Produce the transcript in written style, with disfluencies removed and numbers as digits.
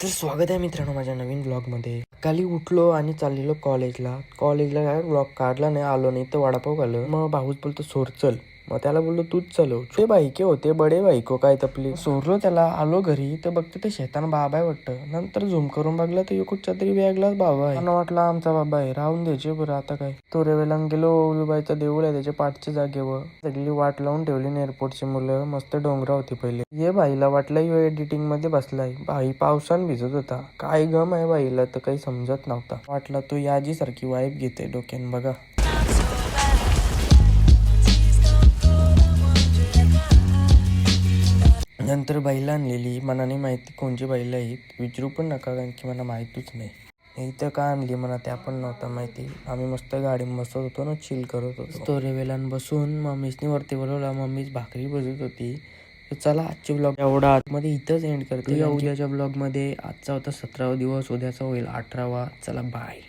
तर स्वागत आहे मित्रांनो माझ्या नवीन ब्लॉगमध्ये. काली उठलो आणि चाललेलो कॉलेजला काय ब्लॉग काढला नाही, आलो नाही तर वडापाव खाल्लं. मग भाऊच बोलतो सोर चल, मग त्याला बोललो तूच चलो. ते बाईके होते बडे बाईको काय तपले, सोरलो त्याला. आलो घरी तर बघते ते शेतान बाबा आहे वाटतं. नंतर झूम करून बघला तर कुठच्या तरी बॅगलाच बाबा आहे. मला वाटलं आमचा बाबा आहे, राहून द्यायचे बरं आता काय. तो रेवेला गेलो, उलूबाईचा देऊळ आहे त्याच्या पाठच्या जागेवर. सगळी वाट लावून ठेवली एअरपोर्टची मुलं. मस्त डोंगरा होती पहिले. ये बाईला वाटलं यो एडिटिंग मध्ये बसलाय. बाई पावसान भिजत होता. काय गम आहे बाईला तर काही समजत नव्हता. वाटलं तो याजी सारखी वाईफ घेते डोक्यान बघा. नंतर बाईला आणलेली. मनाने माहिती कोणची बाईला आहेत विचारू पण नका, कारण की मला माहितीच नाही. इथं का आणली म्हणा त्या पण नव्हता माहिती. आम्ही मस्त गाडी बसत होतो ना, चिल करत होतो. तो रेवेलान बसून मम्मीसनी वरती बोलवला. मम्मीच भाकरी बसत होती. तर चला आजचे ब्लॉग एवढा आतमध्ये इथंच एंड करते. उद्याच्या ब्लॉग मध्ये. आजचा होता 17वा दिवस, उद्याचा होईल 18वा. चला बाय.